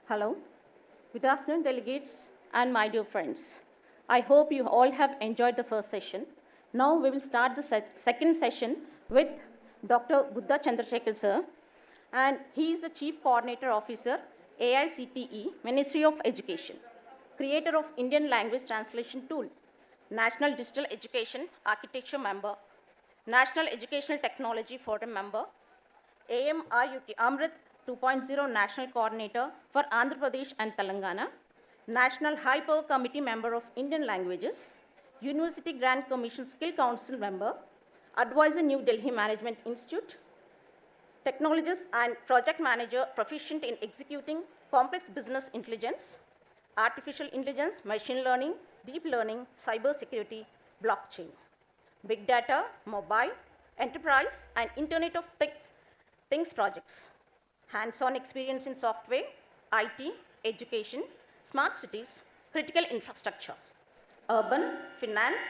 Hello. Good afternoon, delegates and my dear friends. I hope you all have enjoyed the first session. Now we will start the second session with Dr. Buddha Chandrasekhar sir, and he is the Chief Coordinator Officer, AICTE, Ministry of Education, creator of Indian Language Translation Tool, National Digital Education Architecture Member, National Educational Technology Forum Member, AMRUT Amrit 2.0 National Coordinator for Andhra Pradesh and Telangana, National High Power Committee Member of Indian Languages, University Grant Commission Skill Council Member, Advisor New Delhi Management Institute, Technologist and Project Manager proficient in executing complex business intelligence, artificial intelligence, machine learning, deep learning, cyber security, blockchain, big data, mobile, enterprise, and Internet of Things projects, hands-on experience in software, IT, education, smart cities, critical infrastructure, urban, finance,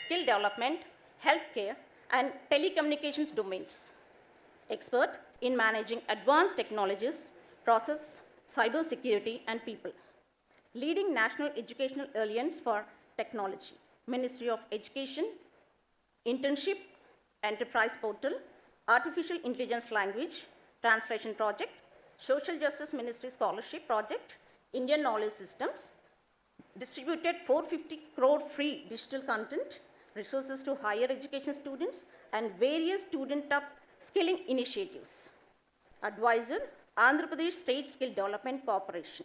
skill development, healthcare, and telecommunications domains. Expert in managing advanced technologies, process, cyber security, and people. Leading National Educational Alliance for Technology, Ministry of Education, Internship, Enterprise Portal, Artificial Intelligence Language Translation Project, Social Justice Ministry Scholarship Project, Indian Knowledge Systems, distributed 450 crore free digital content, resources to higher education students, and various student upskilling initiatives. Advisor, Andhra Pradesh State Skill Development Corporation.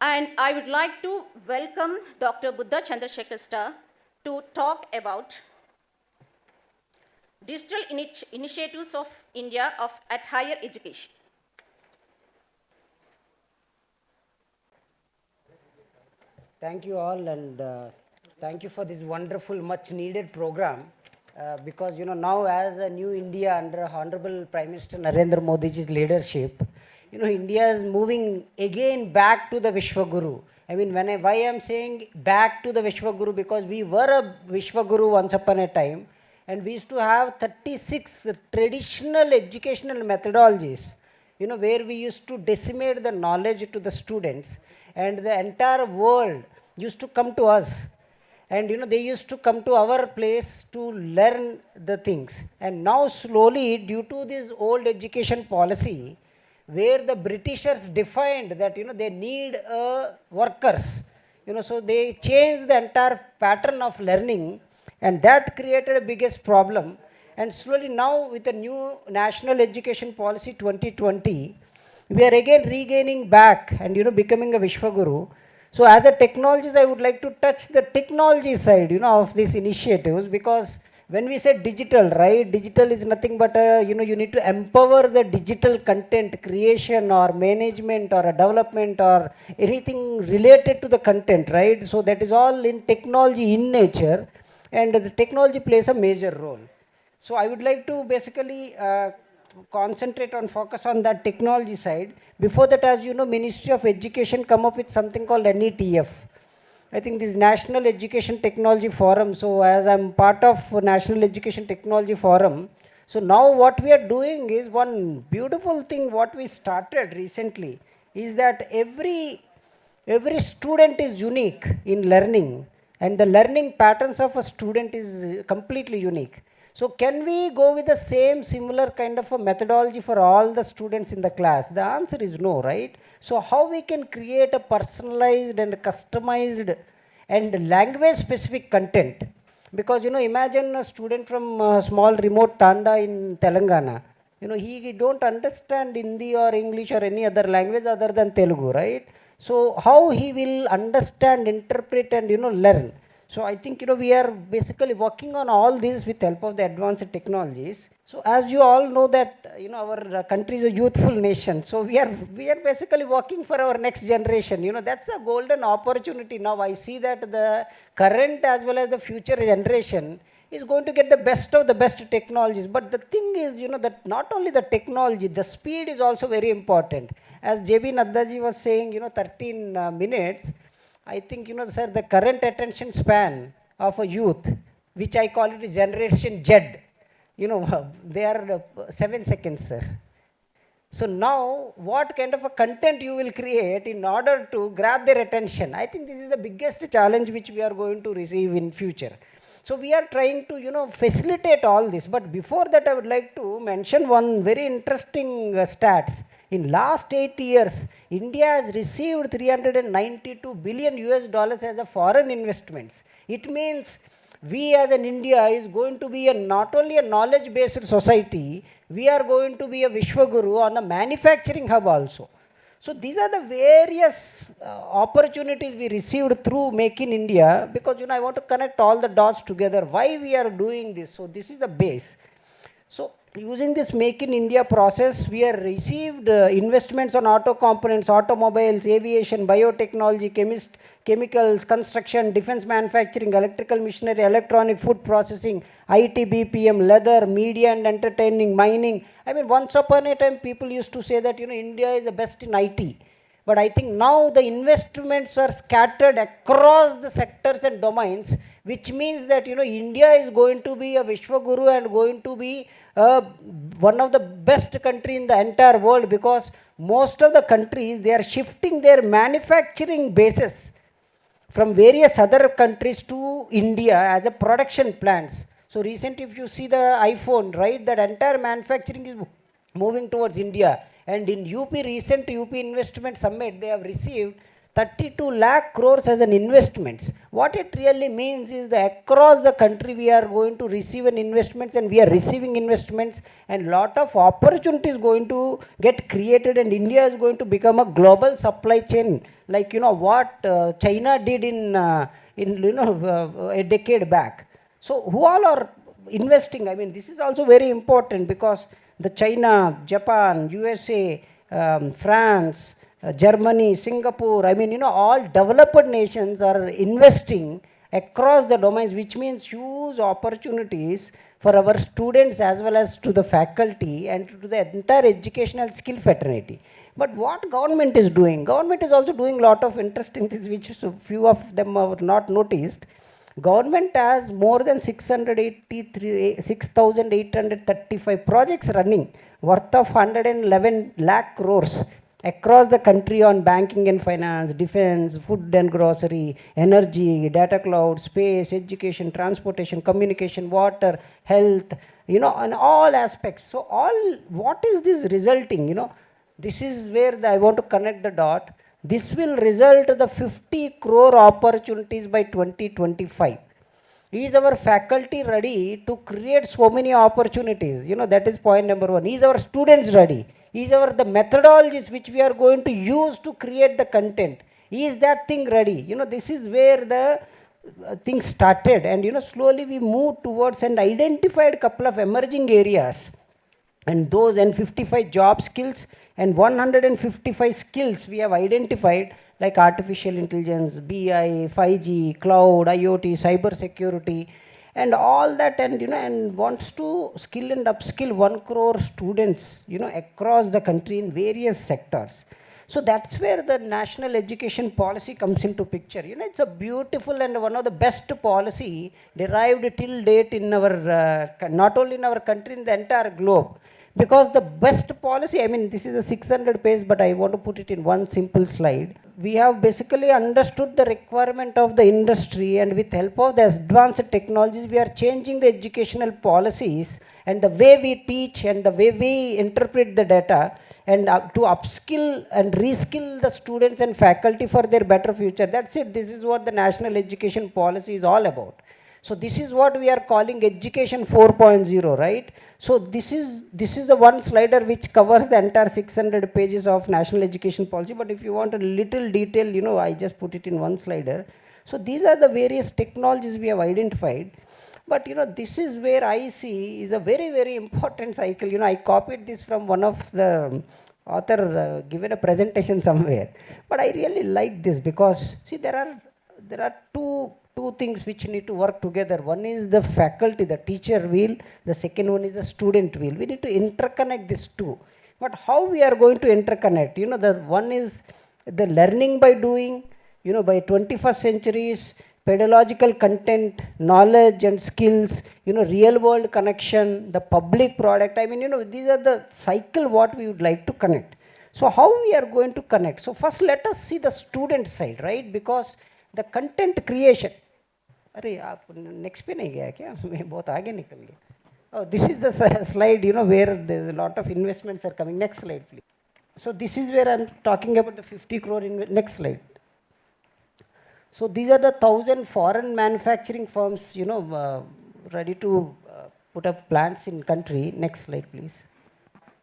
And I would like to welcome Dr. Buddha Chandrasekhar sir to talk about digital initiatives of India at higher education. Thank you all, and thank you for this wonderful, much needed program. Because now as a new India under Honorable Prime Minister Narendra Modi's leadership, India is moving again back to the Vishwaguru. I mean, why I'm saying back to the Vishwaguru, because we were a Vishwaguru once upon a time, and we used to have 36 traditional educational methodologies, where we used to decimate the knowledge to the students, and the entire world used to come to us. And they used to come to our place to learn the things. And now slowly, due to this old education policy, where the Britishers defined that they need workers, so they changed the entire pattern of learning, and that created a biggest problem. And slowly now, with the new National Education Policy 2020, we are again regaining back and becoming a Vishwaguru. So as a technologist, I would like to touch the technology side of these initiatives, because when we say digital, right, digital is nothing but you need to empower the digital content creation or management or a development or anything related to the content, right? So that is all in technology in nature, and the technology plays a major role. So I would like to basically concentrate on focus on that technology side. Before that, as Ministry of Education come up with something called NETF. I think this National Education Technology Forum. So as I'm part of National Education Technology Forum, so now what we are doing is one beautiful thing what we started recently is that every student is unique in learning, and the learning patterns of a student is completely unique. So can we go with the same similar kind of a methodology for all the students in the class? The answer is no, right? So how we can create a personalized and customized and language specific content? Because imagine a student from a small remote Tanda in Telangana. He don't understand Hindi or English or any other language other than Telugu, right? So how he will understand, interpret, and learn? So I think we are basically working on all this with help of the advanced technologies. So as you all know that our country is a youthful nation. So we are basically working for our next generation. That's a golden opportunity now. I see that the current as well as the future generation is going to get the best of the best technologies. But the thing is, that not only the technology, the speed is also very important. As JB Naddaji was saying, 13 minutes. I think, sir, the current attention span of a youth, which I call it Generation Z, they are 7 seconds, sir. So now, what kind of a content you will create in order to grab their attention? I think this is the biggest challenge which we are going to receive in future. So we are trying to, facilitate all this. But before that, I would like to mention one very interesting stats. In last 8 years, India has received 392 billion US dollars as a foreign investments. It means we as an India is going to be not only a knowledge based society, we are going to be a Vishwaguru on the manufacturing hub also. So these are the various opportunities we received through Make in India, because I want to connect all the dots together, why we are doing this. So this is the base. So using this Make in India process, we have received investments on auto components, automobiles, aviation, biotechnology, chemicals, construction, defense manufacturing, electrical machinery, electronic, food processing, IT, BPM, leather, media and entertaining, mining. I mean, once upon a time, people used to say that, India is the best in IT. But I think now the investments are scattered across the sectors and domains, which means that, India is going to be a Vishwaguru and going to be one of the best country in the entire world, because most of the countries, they are shifting their manufacturing bases from various other countries to India as a production plants. So recently, if you see the iPhone, right, that entire manufacturing is moving towards India. And in UP, recent UP Investment Summit, they have received 32 lakh crores as an investments. What it really means is that across the country, we are going to receive an investments, and we are receiving investments, and lot of opportunities going to get created, and India is going to become a global supply chain, like what China did in a decade back. So who all are investing? I mean, this is also very important, because the China, Japan, USA, France, Germany, Singapore, I mean, all developed nations are investing across the domains, which means huge opportunities for our students as well as to the faculty and to the entire educational skill fraternity. But what government is doing? Government is also doing a lot of interesting things, which few of them are not noticed. Government has more than 6,835 projects running, worth of 111 lakh crores across the country on banking and finance, defense, food and grocery, energy, data cloud, space, education, transportation, communication, water, health, and all aspects. So what is this resulting? This is where I want to connect the dot. This will result the 50 crore opportunities by 2025. Is our faculty ready to create so many opportunities? That is point number one. Is our students ready? Is the methodologies which we are going to use to create the content, is that thing ready? This is where the thing started, and slowly we moved towards and identified a couple of emerging areas, and those and 55 job skills and 155 skills we have identified, like artificial intelligence, BI, 5G, cloud, IoT, cyber security, and all that, and and wants to skill and upskill 1 crore students, across the country in various sectors. So that's where the national education policy comes into picture. It's a beautiful and one of the best policy derived till date in our, not only in our country, in the entire globe. Because the best policy, I mean, this is a 600 page, but I want to put it in one simple slide. We have basically understood the requirement of the industry, and with help of the advanced technologies, we are changing the educational policies and the way we teach and the way we interpret the data, and to upskill and reskill the students and faculty for their better future. That's it. This is what the national education policy is all about. So this is what we are calling education 4.0, right? So this is the one slider which covers the entire 600 pages of national education policy. But if you want a little detail, I just put it in one slider. So these are the various technologies we have identified. But this is where I see is a very, very important cycle. I copied this from one of the author given a presentation somewhere. But I really like this, because see, there are two things which need to work together. One is the faculty, the teacher wheel. The second one is the student wheel. We need to interconnect these two. But how we are going to interconnect? The one is the learning by doing. By 21st centuries, pedagogical content, knowledge and skills, real world connection, the public product. I mean, these are the cycle what we would like to connect. So how we are going to connect? So first let us see the student side, right? Because the content creation. अरे आप next पे नहीं गया क्या? मैं बहुत आगे निकल गया. Oh, this is the slide, where there's a lot of investments are coming. Next slide, please. So this is where I'm talking about the 50 crore. Next slide. So these are the 1,000 foreign manufacturing firms, ready to put up plants in country. Next slide, please.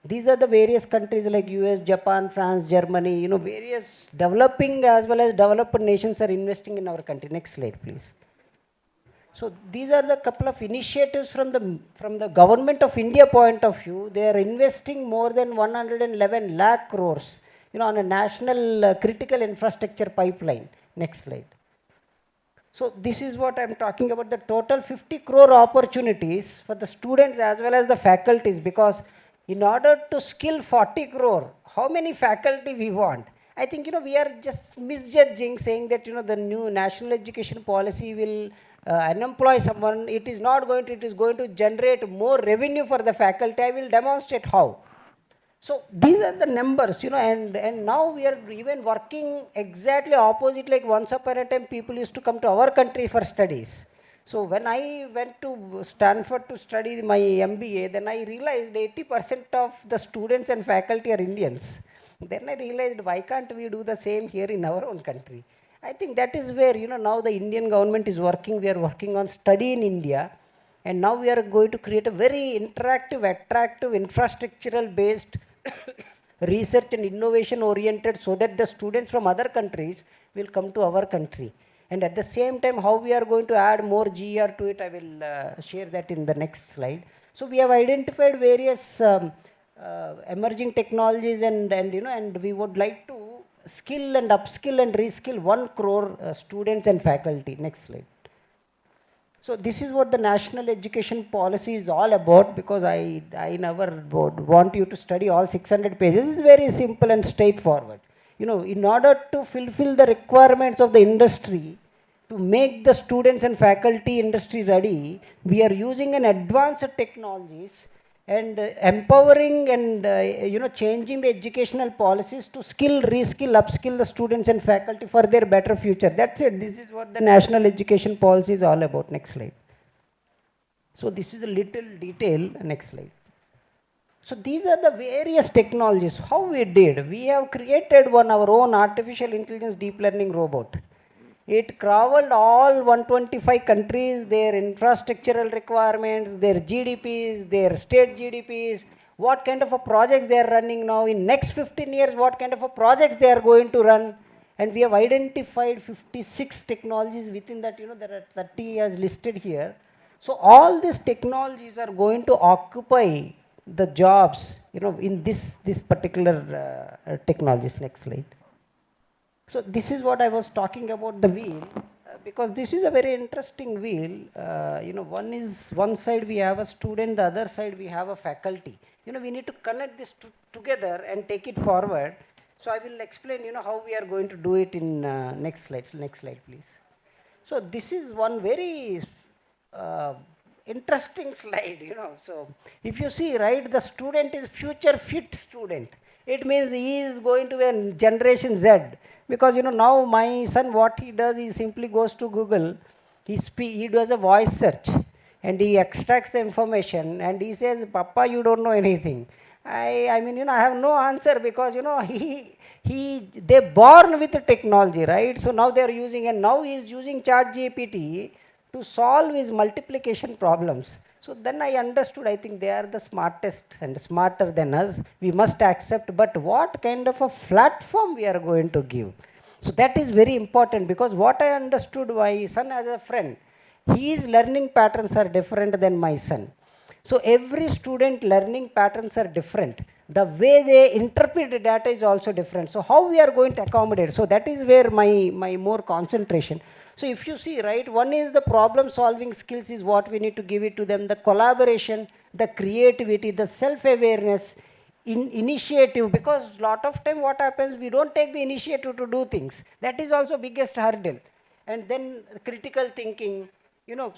These are the various countries like US, Japan, France, Germany, various developing as well as developed nations are investing in our country. Next slide, please. So these are the couple of initiatives from the government of India point of view. They are investing more than 111 lakh crores, on a national critical infrastructure pipeline. Next slide. So this is what I'm talking about, the total 50 crore opportunities for the students as well as the faculties, because in order to skill 40 crore, how many faculty we want? I think, we are just misjudging, saying that, the new national education policy will unemploy someone. It is not going to, it is going to generate more revenue for the faculty. I will demonstrate how. So these are the numbers, and now we are even working exactly opposite, like once upon a time people used to come to our country for studies. So when I went to Stanford to study my MBA, then I realized 80% of the students and faculty are Indians. Then I realized, why can't we do the same here in our own country? I think that is where, now the Indian government is working. We are working on study in India. And now we are going to create a very interactive, attractive, infrastructural based research and innovation oriented, so that the students from other countries will come to our country. And at the same time, how we are going to add more GR to it, I will share that in the next slide. So we have identified various emerging technologies, and we would like to skill and upskill and reskill 1 crore students and faculty. Next slide. So this is what the national education policy is all about, because I never would want you to study all 600 pages. It's very simple and straightforward. In order to fulfill the requirements of the industry, to make the students and faculty industry ready, we are using an advanced technologies and empowering and changing the educational policies to skill, reskill, upskill the students and faculty for their better future. That's it. This is what the national education policy is all about. Next slide. So this is a little detail. Next slide. So these are the various technologies. How we did? We have created our own artificial intelligence deep learning robot. It traveled all 125 countries, their infrastructural requirements, their GDPs, their state GDPs, what kind of a projects they are running now. In next 15 years, what kind of a projects they are going to run. And we have identified 56 technologies. Within that, there are 30 as listed here. So all these technologies are going to occupy the jobs, in this particular technologies. Next slide. So this is what I was talking about, the wheel, because this is a very interesting wheel. One side we have a student, the other side we have a faculty. We need to connect this together and take it forward. So I will explain, how we are going to do it in next slide. Next slide, please. So this is one very interesting slide, So if you see, right, the student is future fit student. It means he is going to be a generation Z. Because now my son, what he does, he simply goes to Google, he does a voice search, and he extracts the information, and he says, Papa, you don't know anything. I mean, I have no answer, because they're born with the technology, right? So now they are using, and now he is using ChatGPT to solve his multiplication problems. So then I understood, I think they are the smartest and smarter than us. We must accept, but what kind of a platform we are going to give? So that is very important, because what I understood, my son as a friend, his learning patterns are different than my son. So every student learning patterns are different. The way they interpret the data is also different. So how we are going to accommodate? So that is where my more concentration. So if you see, right, one is the problem solving skills is what we need to give it to them. The collaboration, the creativity, the self-awareness, initiative, because lot of time what happens, we don't take the initiative to do things. That is also biggest hurdle. and then critical thinking,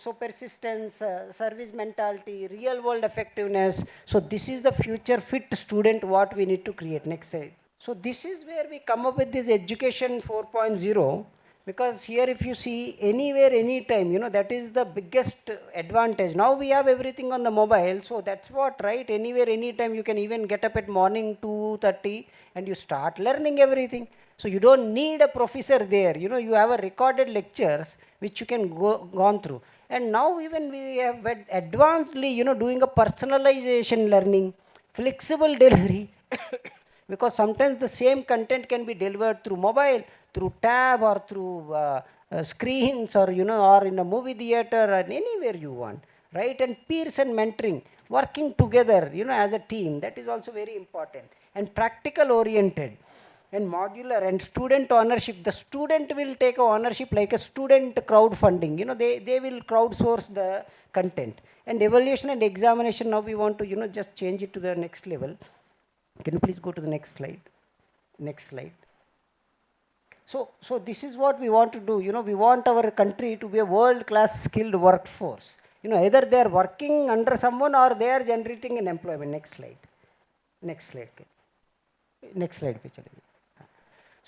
so persistence, service mentality, real world effectiveness. So this is the future fit student what we need to create. Next slide. So this is where we come up with this education 4.0, because here if you see anywhere, anytime, that is the biggest advantage. Now we have everything on the mobile, so that's what, right? Anywhere, anytime, you can even get up at morning 2:30 and you start learning everything. So you don't need a professor there, you have a recorded lectures which you can gone through. And now even we have advancedly, doing a personalization learning, flexible delivery, because sometimes the same content can be delivered through mobile, through tab, or through screens, or or in a movie theater, and anywhere you want, right? And peers and mentoring, working together, as a team, that is also very important. And practical oriented and modular and student ownership. The student will take ownership like a student crowdfunding. They will crowdsource the content. And evaluation and examination, now we want to, just change it to the next level. Can you please go to the next slide? Next slide. So this is what we want to do. We want our country to be a world-class skilled workforce. Either they are working under someone or they are generating an employment. Next slide. Next slide. Next slide.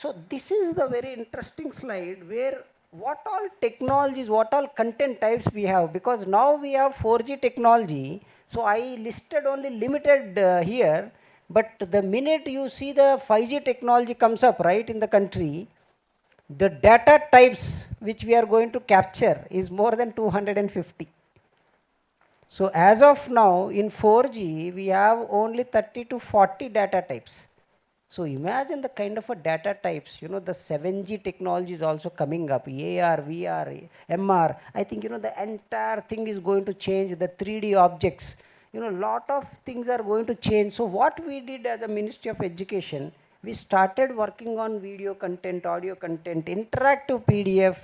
So this is the very interesting slide where what all technologies, what all content types we have, because now we have 4G technology. So I listed only limited here, but the minute you see the 5G technology comes up, right, in the country, the data types which we are going to capture is more than 250. So as of now in 4G, we have only 30 to 40 data types. So imagine the kind of a data types, the 7G technology is also coming up, AR, VR, MR. I think, the entire thing is going to change, the 3D objects, lot of things are going to change. So what we did as a Ministry of Education, we started working on video content, audio content, interactive PDF,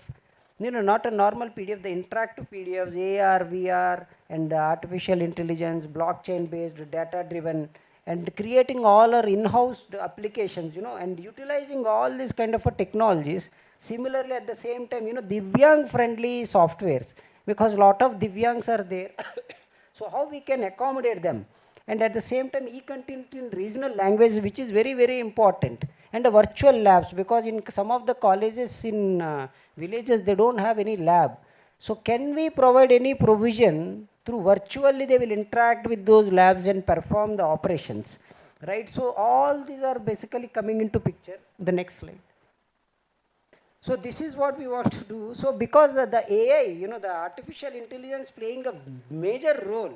not a normal PDF, the interactive PDFs, AR, VR, and artificial intelligence, blockchain based, data driven, and creating all our in-house applications, and utilizing all these kind of technologies. Similarly, at the same time, Divyang friendly softwares, because a lot of Divyangs are there. So how we can accommodate them? And at the same time, e-content in regional language, which is very, very important. And the virtual labs, because in some of the colleges in villages, they don't have any lab. So can we provide any provision through virtually they will interact with those labs and perform the operations, right? So all these are basically coming into picture. The next slide. So this is what we want to do. So because the AI, the artificial intelligence playing a major role,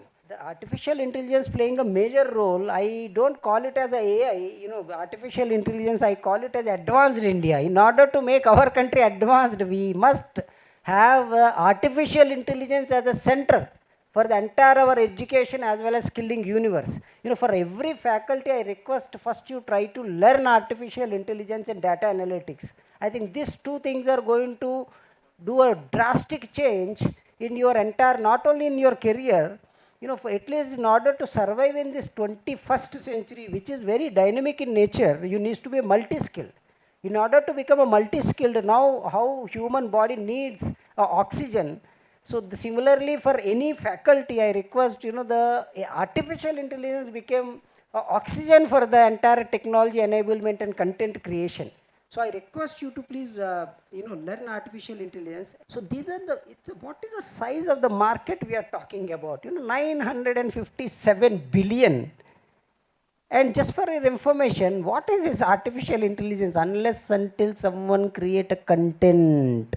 I don't call it as a AI, artificial intelligence, I call it as advanced India. In order to make our country advanced, we must have artificial intelligence as a center for the entire our education as well as skilling universe. For every faculty, I request first you try to learn artificial intelligence and data analytics. I think these two things are going to do a drastic change in your entire, not only in your career, for at least in order to survive in this 21st century, which is very dynamic in nature, you need to be multi-skilled. In order to become a multi-skilled, now how human body needs oxygen. So similarly for any faculty, I request, the artificial intelligence became oxygen for the entire technology enablement and content creation. So I request you to please, learn artificial intelligence. So these are what is the size of the market we are talking about? 957 billion. And just for your information, what is this artificial intelligence? Unless until someone create a content.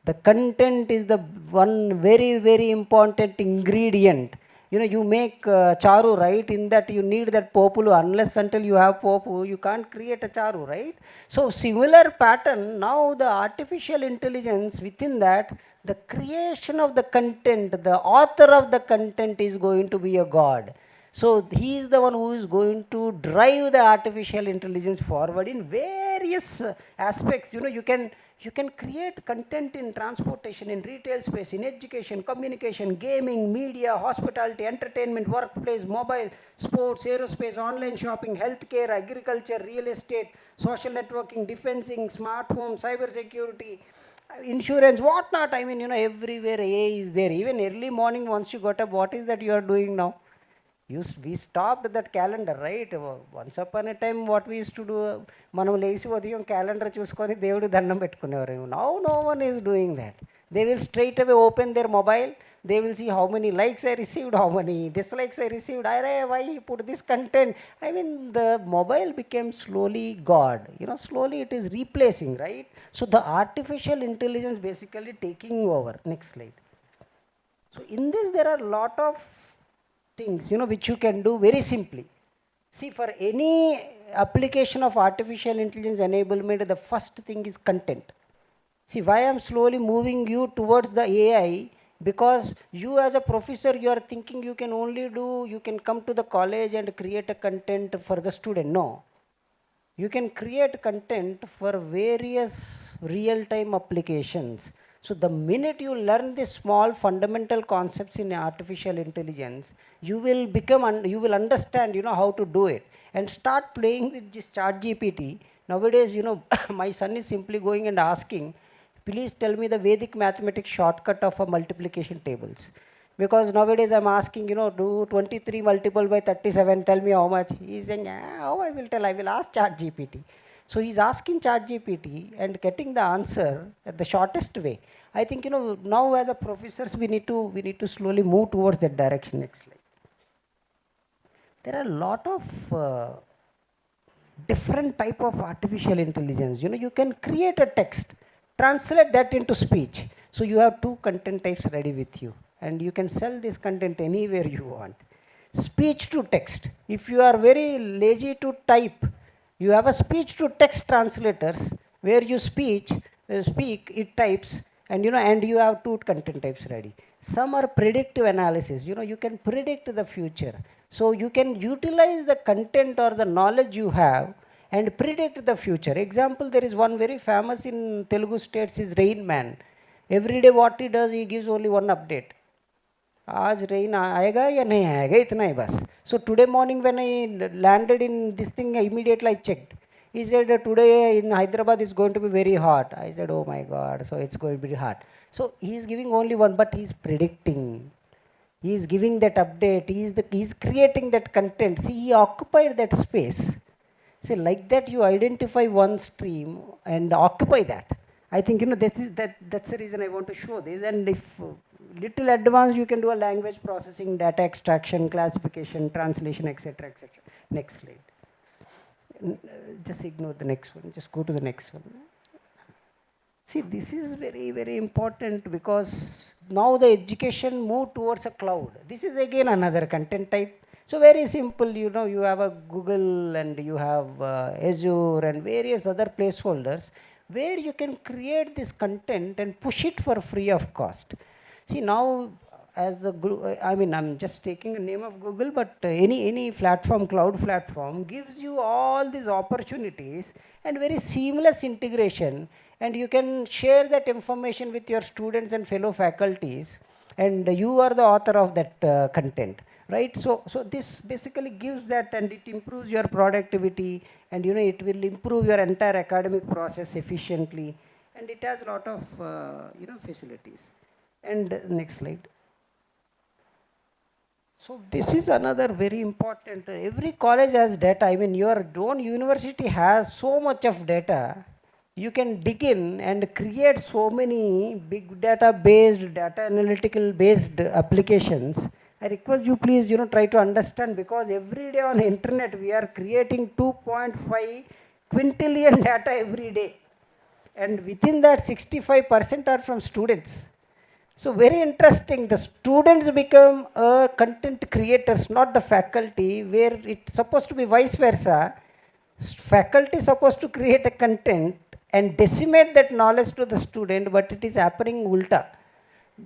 The content is the one very, very important ingredient. You make charu, right? In that you need that populu. Unless until you have popu, you can't create a charu, right? So similar pattern, now the artificial intelligence within that, the creation of the content, the author of the content is going to be a god. So he is the one who is going to drive the artificial intelligence forward in various aspects. You can create content in transportation, in retail space, in education, communication, gaming, media, hospitality, entertainment, workplace, mobile, sports, aerospace, online shopping, healthcare, agriculture, real estate, social networking, defensing, smart home, cyber security. insurance, what not. I mean, everywhere AI is there. Even early morning, once you got up, what is that you are doing now? We stopped that calendar, right? Once upon a time, what we used to do, మనం లేచి ఉదయం calendar చూసుకొని దేవుడి దండం పెట్టుకునేవారు. Now no one is doing that. They will straight away open their mobile. They will see how many likes I received, how many dislikes I received. Why he put this content? I mean, the mobile became slowly God. Slowly it is replacing, right? So the artificial intelligence basically taking over. Next slide. So in this, there are a lot of things, which you can do very simply. See, for any application of artificial intelligence enablement, the first thing is content. See, why I'm slowly moving you towards the AI, because you as a professor, you are thinking you can come to the college and create a content for the student. No. You can create content for various real-time applications. So the minute you learn the small fundamental concepts in artificial intelligence, you will understand, how to do it, and start playing with this chat GPT. Nowadays, my son is simply going and asking, please tell me the Vedic mathematics shortcut of a multiplication tables. Because nowadays I'm asking, do 23 multiple by 37, tell me how much. He's saying, how I will tell, I will ask chat GPT. So he's asking chat GPT and getting the answer at the shortest way. I think, now as a professors, we need to slowly move towards that direction. Next slide. There are a lot of different type of artificial intelligence. You can create a text, translate that into speech. So you have 2 content types ready with you, and you can sell this content anywhere you want. Speech to text. If you are very lazy to type, you have a speech to text translators where you speak, it types, and you have 2 content types ready. Some are predictive analysis. You can predict the future. So you can utilize the content or the knowledge you have and predict the future. Example, there is one very famous in Telugu states is Rain Man. Every day what he does, he gives only one update. आज rain आएगा या नहीं आएगा, इतना ही बस. So today morning when I landed in this thing, immediately I checked. He said today in Hyderabad is going to be very hot. I said, oh my God, so it's going to be hot. So he is giving only one, but he is predicting. He is giving that update. He is creating that content. See, he occupied that space. See, like that you identify one stream and occupy that. I think, that's the reason I want to show this. And if little advanced, you can do a language processing, data extraction, classification, translation, etc., etc. Next slide. Just ignore the next one. Just go to the next one. See, this is very, very important, because now the education moved towards a cloud. This is again another content type. So very simple, you have a Google and you have Azure and various other placeholders where you can create this content and push it for free of cost. See, now as I'm just taking the name of Google, but any platform, cloud platform, gives you all these opportunities and very seamless integration, and you can share that information with your students and fellow faculties, and you are the author of that content, right? So this basically gives that, and it improves your productivity, and it will improve your entire academic process efficiently, and it has a lot of facilities. And next slide. So this is another very important. Every college has data. I mean, your own university has so much of data. You can dig in and create so many big data based, data analytical based applications. I request you please, try to understand, because every day on internet we are creating 2.5 quintillion data every day, and within that 65% are from students. So very interesting. The students become content creators, not the faculty, where it's supposed to be vice versa. Faculty is supposed to create a content and disseminate that knowledge to the student, but it is happening ulta.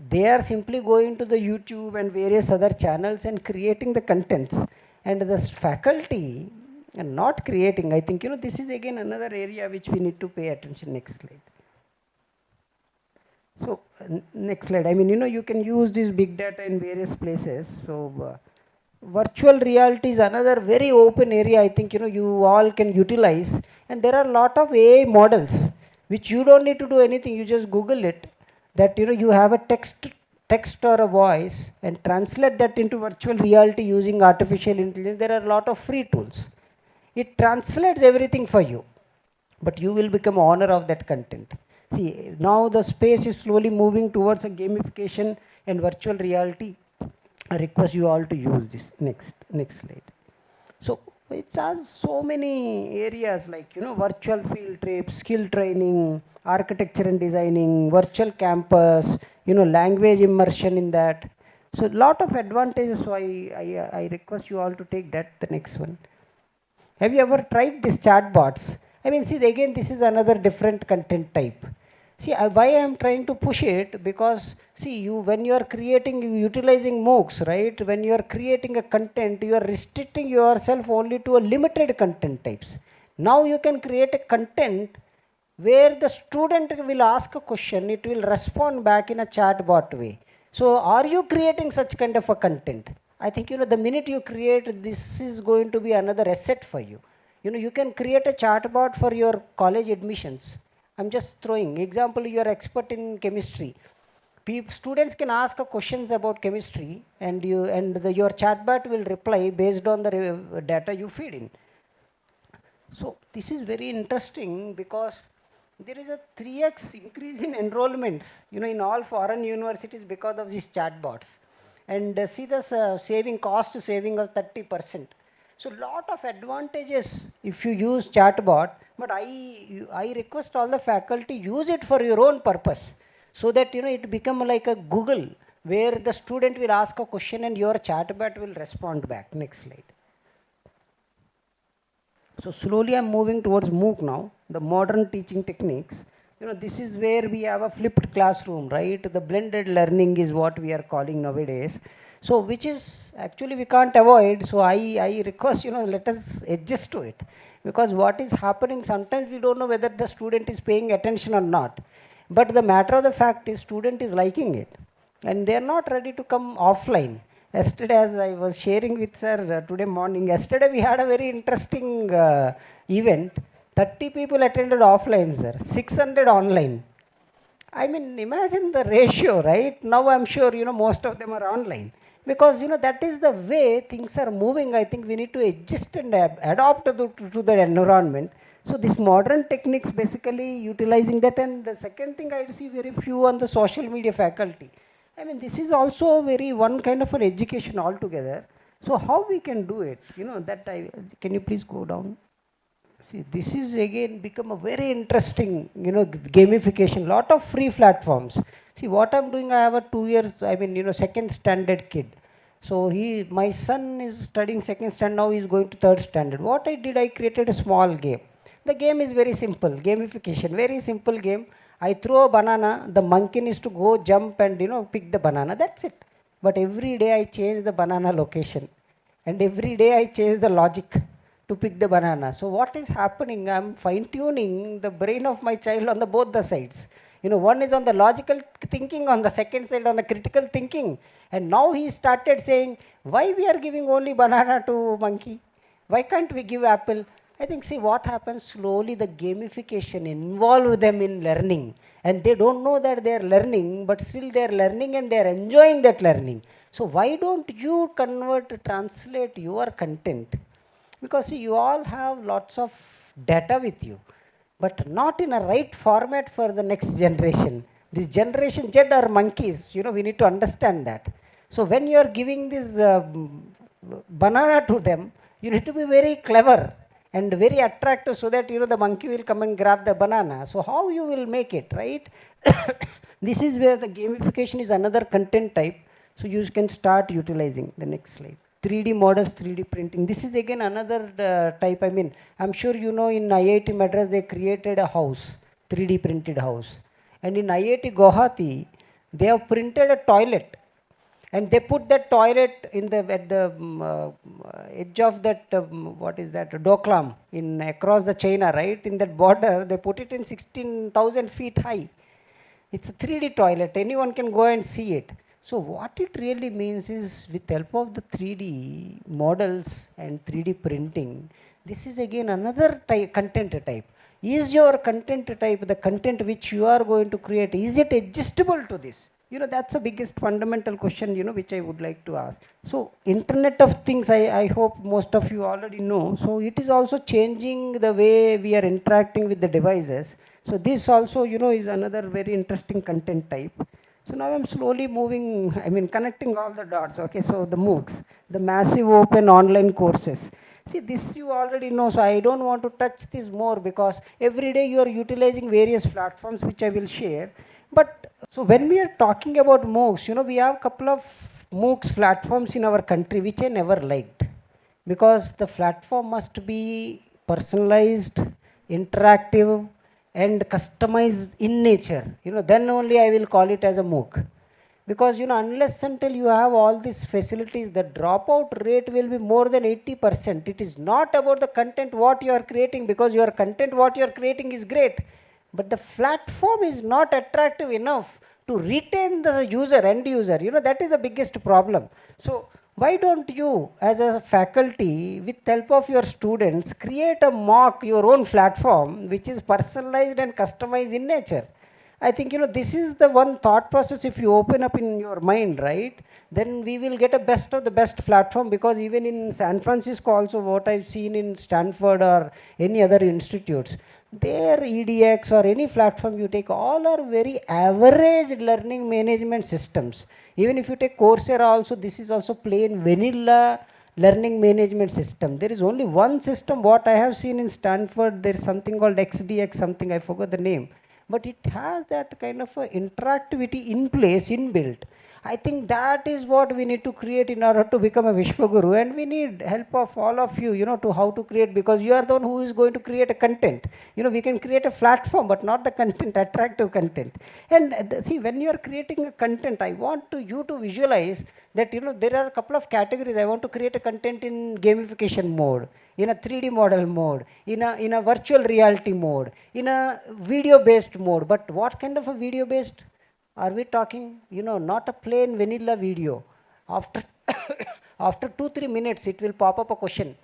They are simply going to the YouTube and various other channels and creating the contents, and the faculty are not creating. I think, this is again another area which we need to pay attention. Next slide. So next slide. I mean, you can use this big data in various places. So virtual reality is another very open area. I think, you all can utilize, and there are a lot of AI models which you don't need to do anything. You just Google it, that you have a text or a voice, and translate that into virtual reality using artificial intelligence. There are a lot of free tools. It translates everything for you, but you will become owner of that content. See, now the space is slowly moving towards a gamification and virtual reality. I request you all to use this. Next slide. So it has so many areas like virtual field trips, skill training, architecture and designing, virtual campus, language immersion in that. So lot of advantages. So I request you all to take that. The next one. Have you ever tried these chatbots? I mean, see, again, this is another different content type. See, why I am trying to push it, because see, when you are creating, utilizing MOOCs, right? When you are creating a content, you are restricting yourself only to a limited content types. Now you can create a content where the student will ask a question, it will respond back in a chatbot way. So are you creating such kind of a content? I think, the minute you create, this is going to be another asset for you. You can create a chatbot for your college admissions. I'm just throwing example. You are expert in chemistry. Students can ask questions about chemistry, and your chatbot will reply based on the data you feed in. So this is very interesting, because there is a 3x increase in enrollments, in all foreign universities because of these chatbots. And see the cost saving of 30%. So lot of advantages if you use chatbot, but I request all the faculty, use it for your own purpose, so that it become like a Google, where the student will ask a question and your chatbot will respond back. Next slide. So slowly I'm moving towards MOOC now, the modern teaching techniques. This is where we have a flipped classroom, right? The blended learning is what we are calling nowadays. So which is actually we can't avoid. So I request, let us adjust to it. Because what is happening, sometimes we don't know whether the student is paying attention or not. But the matter of the fact is, student is liking it. And they are not ready to come offline. Yesterday, as I was sharing with sir today morning, yesterday we had a very interesting event. 30 people attended offline, sir. 600 online. I mean, imagine the ratio, right? Now I'm sure, most of them are online. Because, that is the way things are moving. I think we need to adjust and adapt to the environment. So this modern techniques basically utilizing that. And the second thing, I see very few on the social media faculty. I mean, this is also very one kind of an education altogether. So how we can do it? Can you please go down? See, this is again become a very interesting, gamification. Lot of free platforms. See, what I'm doing, I have a 2 years, second standard kid. So my son is studying second standard, now he's going to third standard. What I did, I created a small game. The game is very simple, gamification, very simple game. I throw a banana, the monkey needs to go jump and pick the banana, that's it. But every day I change the banana location, and every day I change the logic to pick the banana. So what is happening, I'm fine tuning the brain of my child on both the sides. One is on the logical thinking, on the second side on the critical thinking. And now he started saying, why we are giving only banana to monkey? Why can't we give apple? I think, see what happens, slowly the gamification involve them in learning. And they don't know that they are learning, but still they are learning and they are enjoying that learning. So why don't you translate your content? Because see, you all have lots of data with you, but not in a right format for the next generation. This generation Z are monkeys, we need to understand that. So when you are giving this banana to them, you need to be very clever and very attractive, so that the monkey will come and grab the banana. So how you will make it, right? This is where the gamification is another content type. So you can start utilizing. The next slide. 3D models, 3D printing. This is again another type. I mean, I'm sure in IIT Madras they created a house, 3D printed house. And in IIT Guwahati, they have printed a toilet. And they put that toilet at the edge of that, what is that, Doklam, across the China, right? In that border, they put it in 16,000 feet high. It's a 3D toilet. Anyone can go and see it. So what it really means is, with the help of the 3D models and 3D printing, this is again another content type. Is your content type, the content which you are going to create, is it adjustable to this? That's the biggest fundamental question, which I would like to ask. So Internet of Things, I hope most of you already know. So it is also changing the way we are interacting with the devices. So this also, is another very interesting content type. So now I'm slowly moving, connecting all the dots. Okay, so the MOOCs, the massive open online courses. See, this you already know, so I don't want to touch this more because every day you are utilizing various platforms which I will share. But so when we are talking about MOOCs, we have a couple of MOOCs platforms in our country which I never liked, because the platform must be personalized, interactive, and customized in nature. Then only I will call it as a MOOC. Because unless until you have all these facilities, the dropout rate will be more than 80%. It is not about the content what you are creating, because your content what you are creating is great, but the platform is not attractive enough to retain the user, end user. That is the biggest problem. So why don't you, as a faculty, with help of your students, create a mock, your own platform, which is personalized and customized in nature? I think, this is the one thought process. If you open up in your mind, right, then we will get a best of the best platform. Because even in San Francisco also, what I've seen in Stanford or any other institutes, their EDX or any platform you take, all are very average learning management systems. Even if you take Coursera also, this is also plain vanilla learning management system. There is only one system what I have seen in Stanford. There is something called XDX something, I forgot the name, but it has that kind of a interactivity in place, inbuilt. I think that is what we need to create in order to become a Vishwaguru, and we need help of all of you, to how to create, because you are the one who is going to create a content. We can create a platform, but not the content, attractive content. And see, when you are creating a content, I want you to visualize that, there are a couple of categories. I want to create a content in gamification mode, in a 3D model mode, in a virtual reality mode, in a video-based mode. But what kind of a video-based are we talking? Not a plain vanilla video. After after 2-3 minutes, it will pop up a question.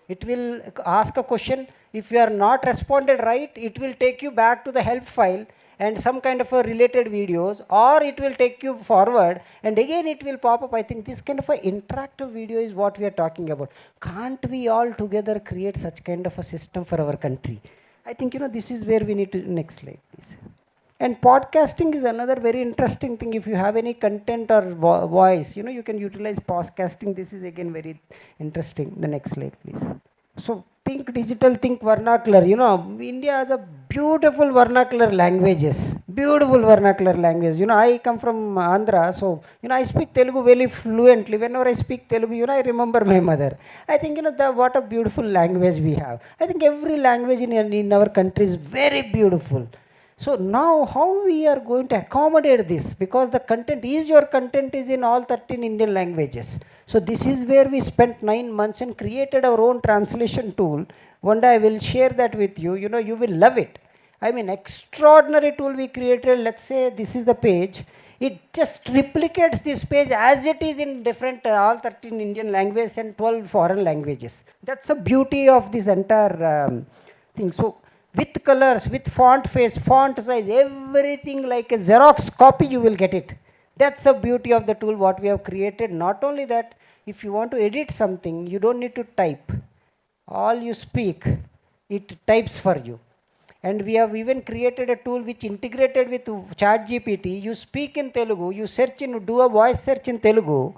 It will ask a question. If you are not responded right, it will take you back to the help file and some kind of a related videos, or it will take you forward and again it will pop up. I think this kind of an interactive video is what we are talking about. Can't we all together create such kind of a system for our country? I think, this is where we need to, next slide please. And podcasting is another very interesting thing. If you have any content or voice, you can utilize podcasting. This is again very interesting. The next slide, please. So think digital, think vernacular. India has a beautiful vernacular languages. Beautiful vernacular language. I come from Andhra, so I speak Telugu very fluently. Whenever I speak Telugu, I remember my mother. I think what a beautiful language we have. I think every language in our country is very beautiful. So now how we are going to accommodate this, because the content is, your content is in all 13 Indian languages. So this is where we spent 9 months and created our own translation tool. One day I will share that with you. You will love it. Extraordinary tool we created. Let's say this is the page. It just replicates this page as it is in different, all 13 Indian languages and 12 foreign languages. That's the beauty of this entire thing. So with colors, with font face, font size, everything like a Xerox copy, you will get it. That's the beauty of the tool what we have created. Not only that, if you want to edit something, you don't need to type. All you speak, it types for you. And we have even created a tool which integrated with ChatGPT. You speak in Telugu, you search in, do a voice search in Telugu,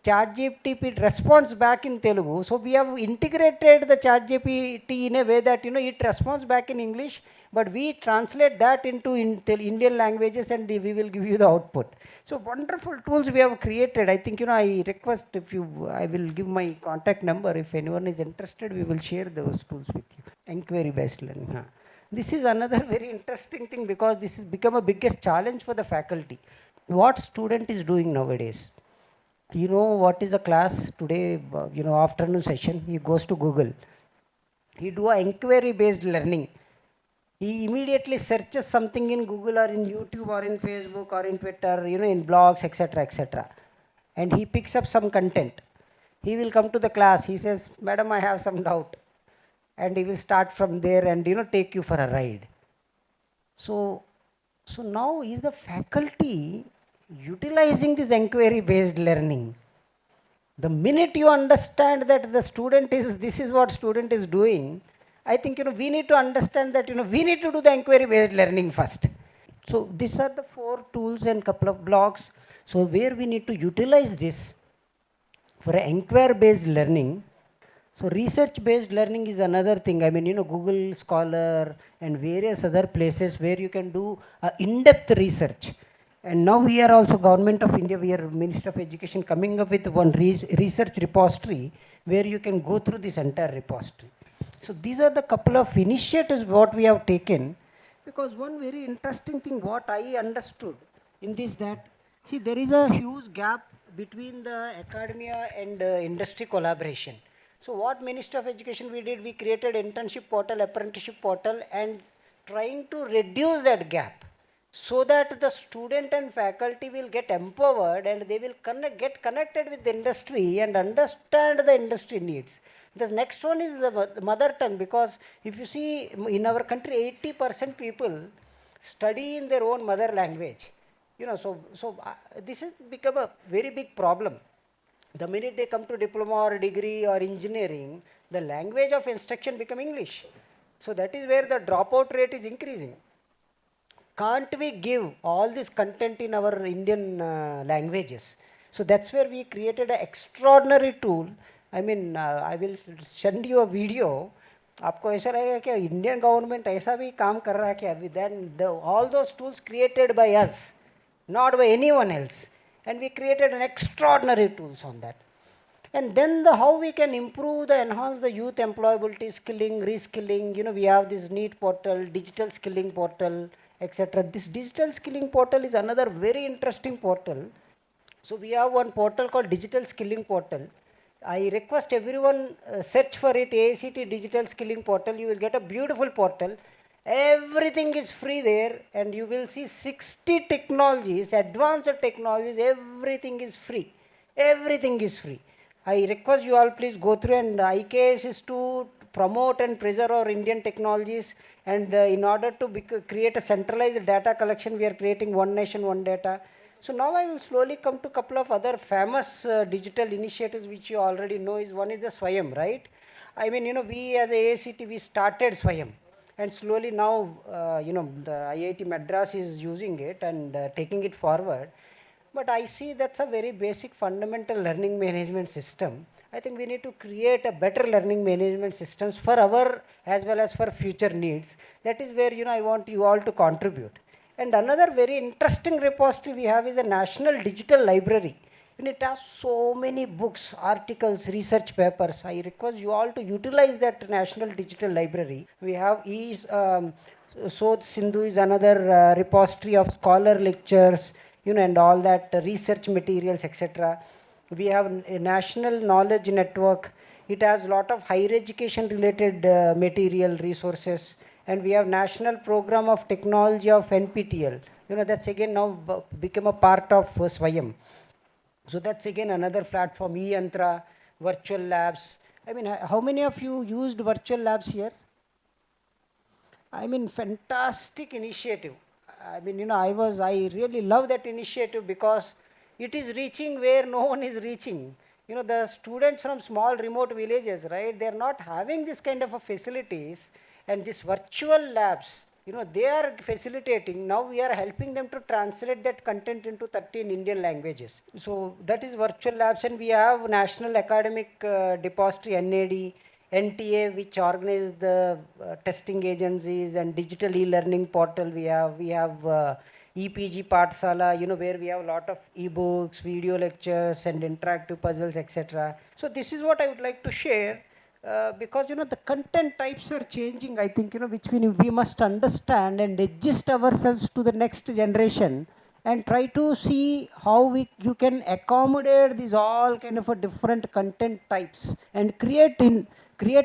ChatGPT responds back in Telugu. So we have integrated the ChatGPT in a way that it responds back in English, but we translate that into Indian languages and we will give you the output. So wonderful tools we have created. I think I request, I will give my contact number. If anyone is interested, we will share those tools with you. Inquiry based learning. This is another very interesting thing, because this has become a biggest challenge for the faculty. What student is doing nowadays? What is the class today, afternoon session? He goes to Google. He do a inquiry based learning. He immediately searches something in Google or in YouTube or in Facebook or in Twitter, in blogs, etc., etc. And he picks up some content. He will come to the class. He says, Madam, I have some doubt. and he will start from there and take you for a ride. So now is the faculty utilizing this inquiry based learning? The minute you understand that the student is, this is what student is doing, I think we need to understand that we need to do the inquiry based learning first. So these are the 4 tools and couple of blocks, so where we need to utilize this for inquiry based learning. So research based learning is another thing. I mean, Google Scholar and various other places where you can do in-depth research. And now we are also Government of India, we are Minister of Education coming up with one research repository where you can go through this entire repository. So these are the couple of initiatives what we have taken, because one very interesting thing what I understood in this, that see, there is a huge gap between the academia and industry collaboration. So what Minister of Education we did, we created internship portal, apprenticeship portal, and trying to reduce that gap so that the student and faculty will get empowered and they will get connected with the industry and understand the industry needs. The next one is the mother tongue, because if you see in our country, 80% people study in their own mother language. This has become a very big problem. The minute they come to diploma or degree or engineering, the language of instruction become English. So that is where the dropout rate is increasing. Can't we give all this content in our Indian languages? So that's where we created an extraordinary tool. I mean, I will send you a video. आपको ऐसा लगेगा कि Indian government ऐसा भी काम कर रहा है क्या? Then all those tools created by us, not by anyone else. And we created an extraordinary tools on that. And then how we can improve enhance the youth employability, skilling, reskilling. We have this NEET portal, digital skilling portal, etc. This digital skilling portal is another very interesting portal. So we have one portal called digital skilling portal. I request everyone search for it, AICT digital skilling portal. You will get a beautiful portal. Everything is free there, and you will see 60 technologies, advanced technologies, everything is free. Everything is free. I request you all please go through, and IKS is to promote and preserve our Indian technologies, and in order to create a centralized data collection, we are creating One Nation, One Data. So now I will slowly come to a couple of other famous digital initiatives which you already know. One is the Swayam, right? I mean, we as a AICT, we started Swayam. And slowly now, the IIT Madras is using it and taking it forward. But I see that's a very basic fundamental learning management system. I think we need to create a better learning management systems for our as well as for future needs. That is where, I want you all to contribute. And another very interesting repository we have is a National Digital Library. And it has so many books, articles, research papers. I request you all to utilize that National Digital Library. We have Sodh Sindhu is another repository of scholar lectures, and all that research materials, etc. We have a National Knowledge Network. It has a lot of higher education related material resources. And we have National Program of Technology of NPTL. That's again now become a part of Swayam. So that's again another platform, eYantra, virtual labs. I mean, how many of you used virtual labs here? I mean, fantastic initiative. I mean, I really love that initiative because it is reaching where no one is reaching. The students from small remote villages, right? They're not having this kind of a facilities, and these virtual labs, they are facilitating. Now we are helping them to translate that content into 13 Indian languages. So that is virtual labs, and we have National Academic Depository, NAD, NTA, which organize the testing agencies, and digital e-learning portal. We have EPG Pathsala, where we have a lot of e-books, video lectures, and interactive puzzles, etc. So this is what I would like to share. Because the content types are changing, I think, which we must understand and adjust ourselves to the next generation, and try to see how you can accommodate these all kind of a different content types and create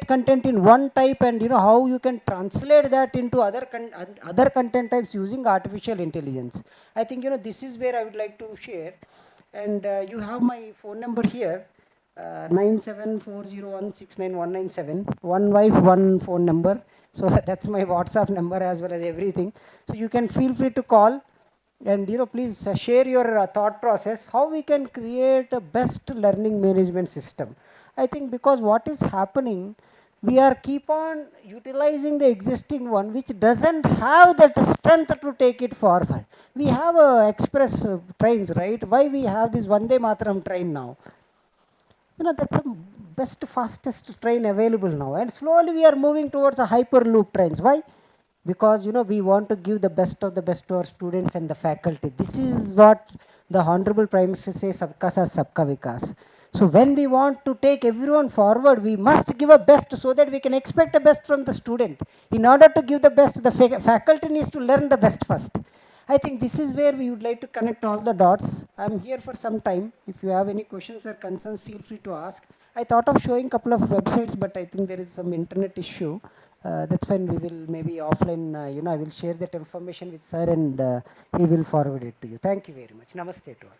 content in one type, and how you can translate that into other content types using artificial intelligence. I think this is where I would like to share, and you have my phone number here. 9740169197. One wife, one phone number. So that's my WhatsApp number as well as everything. So you can feel free to call, and please share your thought process how we can create a best learning management system. I think because what is happening, we are keep on utilizing the existing one which doesn't have that strength to take it forward. We have express trains, right? Why we have this Vande Mataram train now? That's the best fastest train available now, and slowly we are moving towards a hyperloop trains. Why? Because we want to give the best of the best to our students and the faculty. This is what the honorable prime minister says, sabka sath sabka vikas. So when we want to take everyone forward, we must give a best so that we can expect the best from the student. In order to give the best, the faculty needs to learn the best first. I think this is where we would like to connect all the dots. I'm here for some time. If you have any questions or concerns, feel free to ask. I thought of showing a couple of websites, but I think there is some internet issue. That's when we will maybe offline, I will share that information with sir, and he will forward it to you. Thank you very much. Namaste to all.